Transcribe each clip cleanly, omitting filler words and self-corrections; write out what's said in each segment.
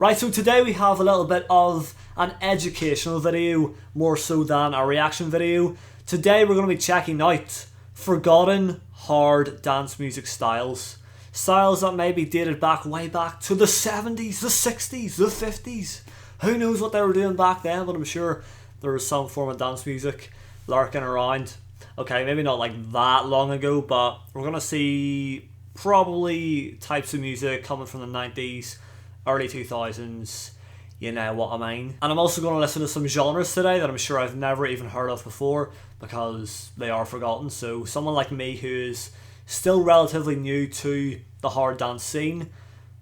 Right, so today we have a little bit of an educational video, more so than a reaction video. Today we're going to be checking out forgotten hard dance music styles. Styles that may be dated way back to the 70s, the 60s, the 50s. Who knows what they were doing back then, but I'm sure there was some form of dance music lurking around. Okay, maybe not like that long ago, but we're going to see probably types of music coming from the 90s, early 2000s, you know what I mean. And I'm also going to listen to some genres today that I'm sure I've never even heard of before because they are forgotten. So someone like me who is still relatively new to the hard dance scene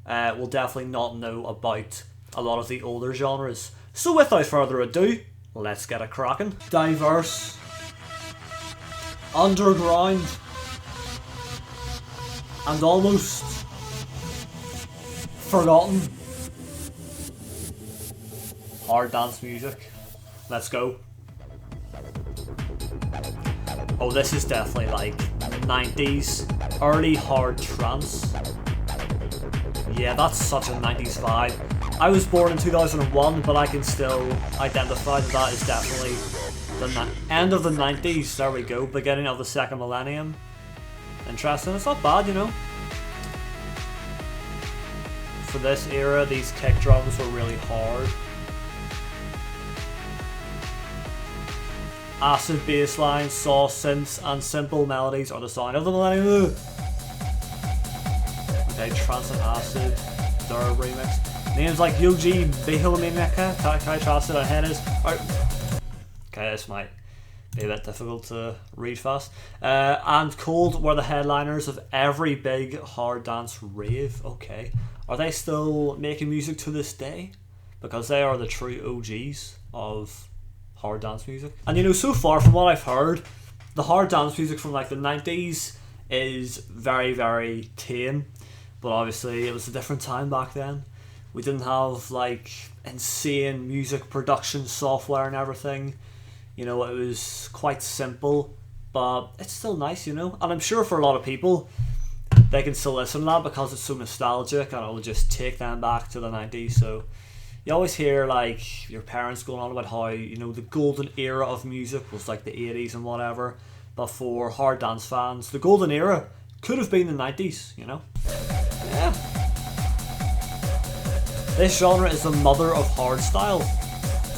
will definitely not know about a lot of the older genres. So without further ado, let's get it cracking. Diverse, underground, and almost forgotten hard dance music. Let's go. Oh, this is definitely like 90s, early hard trance. Yeah, that's such a 90s vibe. I was born in 2001, but I can still identify that that is definitely the end of the 90s. There we go, beginning of the second millennium. Interesting, it's not bad, you know. For this era, these kick drums were really hard. Acid bass lines, soft synths, and simple melodies are the sign of the millennium. Okay, Trance and Acid, Durr remix. Names like Yogi Behilmimeka, Kai Trusted and Hennes. Okay, this might be a bit difficult to read fast. And Cold were the headliners of every big hard dance rave. Okay. Are they still making music to this day? Because they are the true OGs of hard dance music. And you know, so far from what I've heard, the hard dance music from like the 90s is very, very tame. But obviously it was a different time back then. We didn't have like insane music production software and everything. You know, it was quite simple, but it's still nice, you know. And I'm sure for a lot of people, they can still listen to that because it's so nostalgic and it'll just take them back to the 90s. So you always hear like your parents going on about how, you know, the golden era of music was like the 80s and whatever. But for hard dance fans, the golden era could have been the 90s, you know. Yeah. This genre is the mother of hardstyle.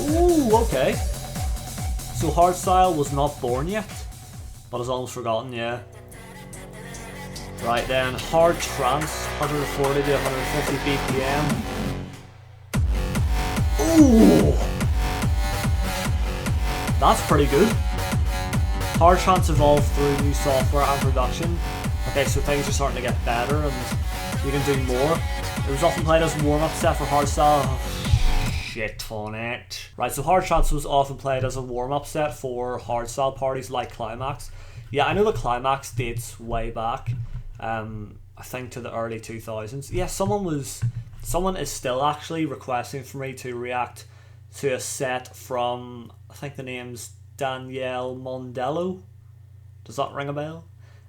Ooh, okay. So hardstyle was not born yet, but is almost forgotten, yeah. Right then, hard trance, 140 to 150 BPM. Ooh! That's pretty good. Hard trance evolved through new software and production. Okay, so things are starting to get better and you can do more. It was often played as a warm-up set for hardstyle. Shit on it. Right, so hard trance was often played as a warm-up set for hardstyle parties like Climax. Yeah, I know the Climax dates way back. I think to the early 2000s. Yeah, someone is still actually requesting for me to react to a set from, I think the name's Danielle Mondello. Does that ring a bell?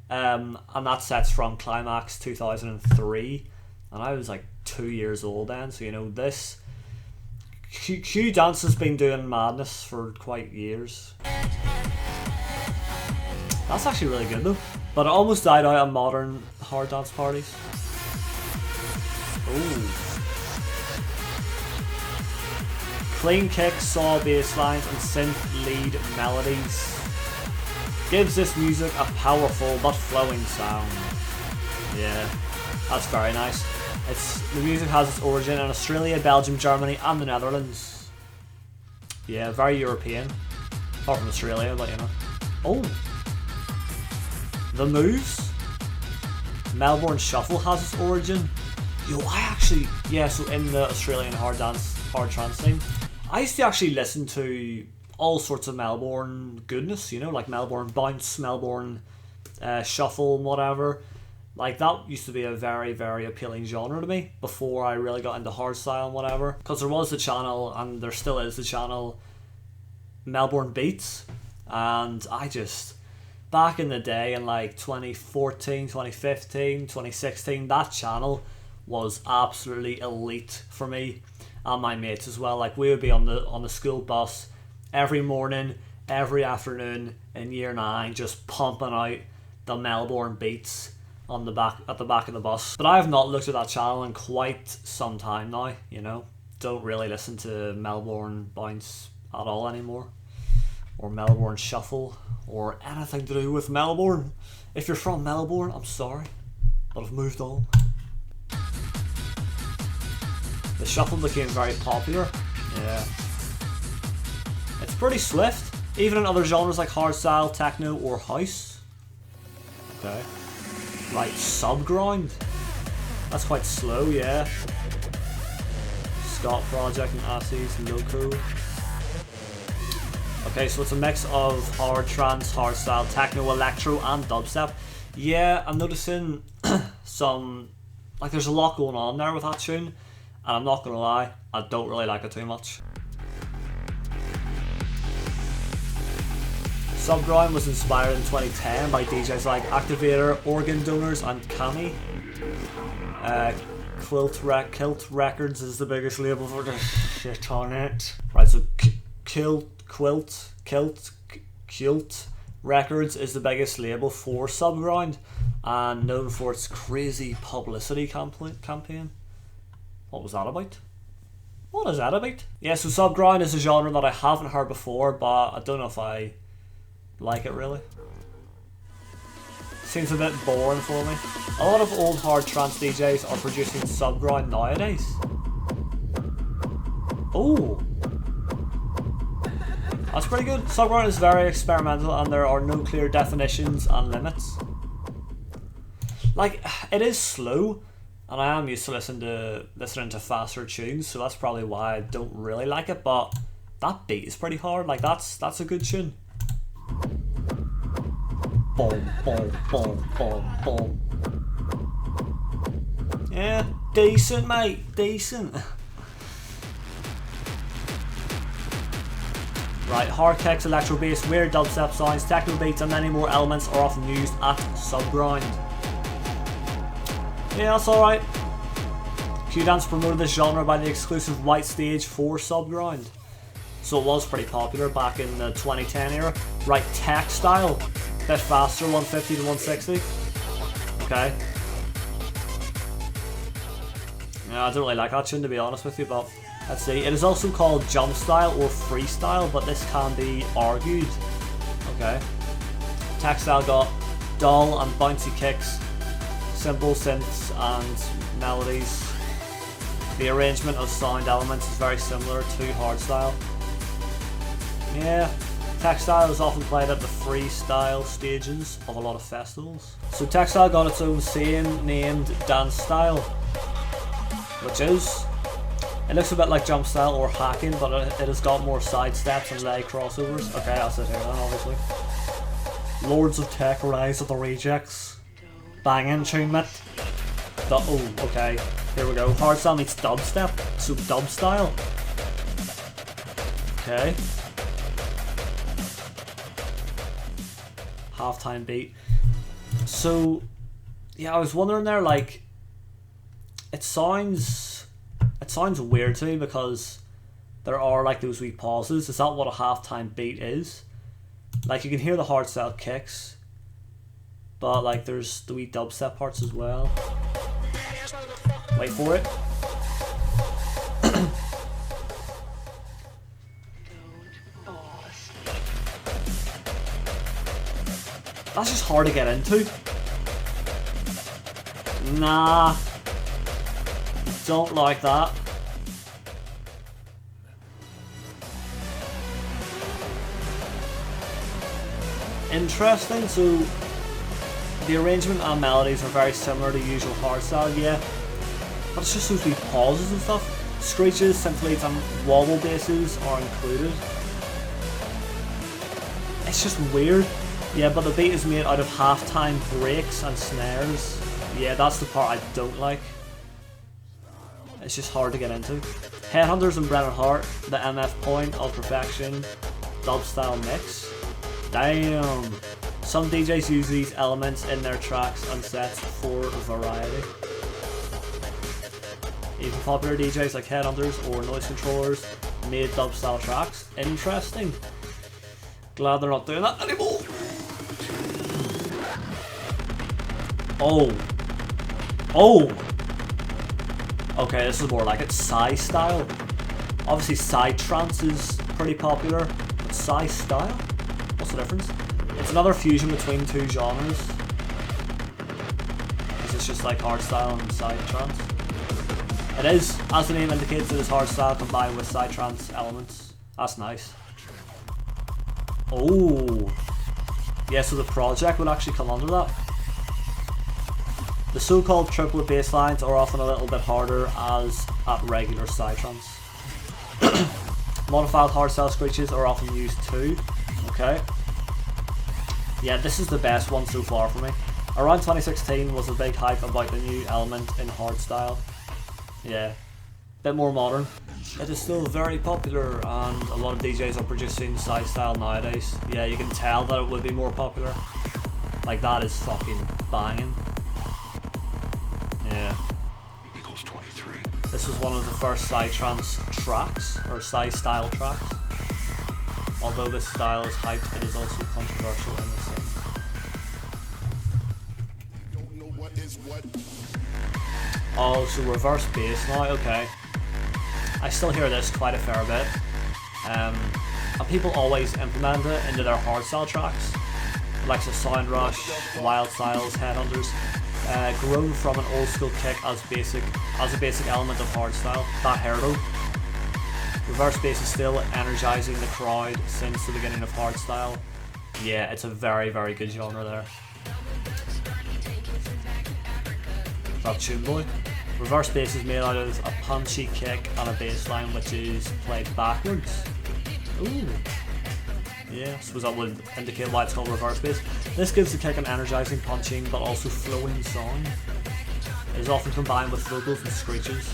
And that set's from Climax 2003, and I was like 2 years old then, so you know, this Q Dance has been doing madness for quite years. That's actually really good though, but it almost died out on modern hard dance parties. Ooh. Clean kicks, saw bass lines, and synth lead melodies gives this music a powerful but flowing sound. Yeah, that's very nice. The music has its origin in Australia, Belgium, Germany, and the Netherlands. Yeah, very European. Apart from Australia, but you know. Oh! The Moves. Melbourne Shuffle has its origin. Yo, yeah, so in the Australian hard trance scene, I used to actually listen to all sorts of Melbourne goodness, you know, like Melbourne Bounce, Melbourne Shuffle, and whatever. Like, that used to be a very, very appealing genre to me before I really got into hardstyle and whatever. Because there was the channel, and there still is the channel, Melbourne Beats. And I just, back in the day in like 2014, 2015, 2016, that channel was absolutely elite for me. and my mates as well. Like we would be on the school bus every morning, every afternoon in year 9, just pumping out the Melbourne beats on the back at the back of the bus. But I have not looked at that channel in quite some time now. You know, don't really listen to Melbourne bounce at all anymore, or Melbourne shuffle, or anything to do with Melbourne. If you're from Melbourne, I'm sorry, but I've moved on. The shuffle became very popular. Yeah, it's pretty swift, even in other genres like hardstyle, techno, or house. Okay, right, subground. That's quite slow, yeah. Scott Project and Assie's Loco. Okay, so it's a mix of hard trance, hardstyle, techno, electro, and dubstep. Yeah, I'm noticing some, like, there's a lot going on there with that tune, and I'm not gonna lie, I don't really like it too much. Subground was inspired in 2010 by DJs like Activator, Organ Donors, and Kami. Kilt Records is the biggest label for the shit on it. Right, so Kilt Records is the biggest label for Subground, and known for its crazy publicity campaign. What was that about? What is that about? Yeah, so Subground is a genre that I haven't heard before, but I don't know if I like it really. Seems a bit boring for me. A lot of old hard trance DJs are producing Subground nowadays. Oh, that's pretty good. Subground is very experimental, and there are no clear definitions and limits. Like, it is slow, and I am used to listening to faster tunes, so that's probably why I don't really like it. But that beat is pretty hard. Like, that's a good tune. Boom, boom, boom, boom, boom. Yeah, decent, mate, decent. Right, hard kicks, electro bass, weird dubstep sounds, techno beats, and many more elements are often used at Subground. Yeah, that's alright. Q-Dance promoted this genre by the exclusive white stage for Subground, so it was pretty popular back in the 2010 era. Right, Textile, bit faster, 150 to 160. Okay. Yeah, I don't really like that tune, to be honest with you, but let's see. It is also called jump style or freestyle, but this can be argued. Okay. Textile got dull and bouncy kicks, simple synths and melodies. The arrangement of sound elements is very similar to hardstyle. Yeah, Textile is often played at the freestyle stages of a lot of festivals. So Textile got its own same named dance style, which is, it looks a bit like jump style or hacking, but it has got more side steps and leg crossovers. Okay, that's it here then, obviously. Lords of Tech, Rise of the Rejects. Banging tune, mate. Oh, okay. Here we go. Hardstyle meets dubstep. So dub style. Okay. Halftime beat. So, yeah, I was wondering there, like, it sounds weird to me because there are like those wee pauses. Is that what a halftime beat is? Like, you can hear the hardstyle kicks, but like there's the wee dubstep parts as well. Wait for it. That's just hard to get into. Nah, don't like that. Interesting. So the arrangement and melodies are very similar to usual hardstyle, yeah, but it's just those wee pauses and stuff. Screeches, scintillates, and wobble basses are included. It's just weird. Yeah, but the beat is made out of halftime breaks and snares. Yeah, that's the part I don't like. It's just hard to get into. Headhunters and Brennan Hart, the MF Point of Perfection dubstyle mix. Damn. Some DJs use these elements in their tracks and sets for variety. Even popular DJs like Headhunters or Noise Controllers made dubstyle tracks. Interesting. Glad they're not doing that anymore. Oh. Oh! Okay, this is more like it. Psy style. Obviously, Psy Trance is pretty popular, but Psy style? What's the difference? It's another fusion between two genres. Is this just like hardstyle and Psy Trance? It is, as the name indicates, it is hardstyle combined with Psy Trance elements. That's nice. Oh! Yeah, so the project would actually come under that. The so-called triplet bass lines are often a little bit harder as at regular Psytrance. Modified hardstyle screeches are often used too. Okay. Yeah, this is the best one so far for me. Around 2016 was a big hype about the new element in hardstyle. Yeah, bit more modern. It is still very popular and a lot of DJs are producing Psy style nowadays. Yeah, you can tell that it would be more popular. Like, that is fucking banging. Yeah. Equals 23. This was one of the first Psytrance tracks, or Psy style tracks. Although this style is hyped, it is also controversial in the sense. Don't know what is what. Oh, so reverse bass now, okay. I still hear this quite a fair bit. And people always implement it into their hardstyle tracks. Like the Sound Rush, Wild Styles, Headhunters. Grown from an old school kick as a basic element of hardstyle. That hurdle. Reverse bass is still energizing the crowd since the beginning of hardstyle. Yeah, it's a very, very good genre there. That tune boy. Reverse bass is made out of a punchy kick and a bass line which is played backwards. Ooh. Yeah, I suppose that would indicate why it's called reverse bass. This gives the kick an energizing, punching, but also flowing sound. It is often combined with vocals and screeches.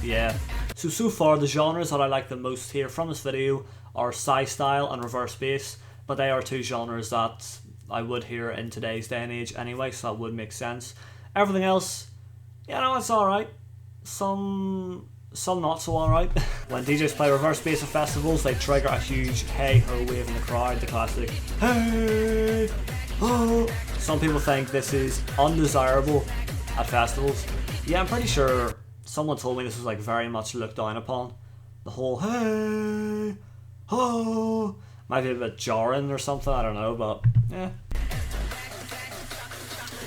Yeah. So far the genres that I like the most here from this video are Psy style and reverse bass, but they are two genres that I would hear in today's day and age anyway, so that would make sense. Everything else, you know, it's alright. Some not so alright. When DJs play reverse bass at festivals, they trigger a huge hey-ho wave in the crowd, the classic hey ho. Some people think this is undesirable at festivals. Yeah, I'm pretty sure someone told me this was like very much looked down upon. The whole hey ho might be a bit jarring or something, I don't know, but yeah.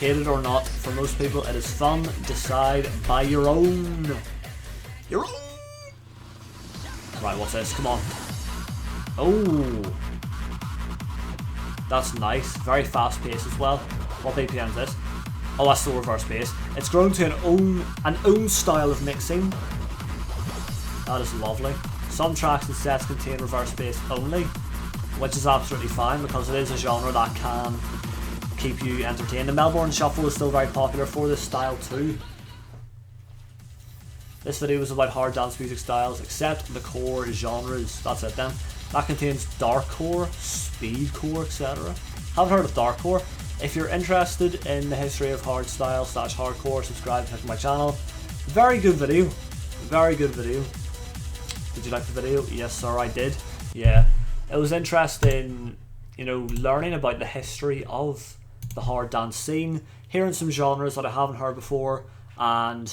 Hate it or not, for most people it is fun. Decide by your own. Your own. Right, what's this? Come on. Oh. That's nice. Very fast pace as well. What BPM is this? Oh, that's the reverse bass. It's grown to an own style of mixing. That is lovely. Some tracks and sets contain reverse bass only, which is absolutely fine because it is a genre that can keep you entertained. The Melbourne Shuffle is still very popular for this style too. This video was about hard dance music styles, except the core genres. That's it then. That contains darkcore, speedcore, etc. Haven't heard of darkcore. If you're interested in the history of hardstyle / hardcore, subscribe to my channel. Very good video. Very good video. Did you like the video? Yes sir, I did. Yeah. It was interesting, you know, learning about the history of the hard dance scene, hearing some genres that I haven't heard before, and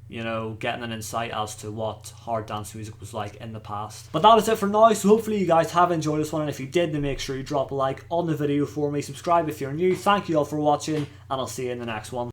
you know, getting an insight as to what hard dance music was like in the past. But that is it for now, so hopefully you guys have enjoyed this one, and if you did, then make sure you drop a like on the video for me, subscribe if you're new, thank you all for watching, and I'll see you in the next one.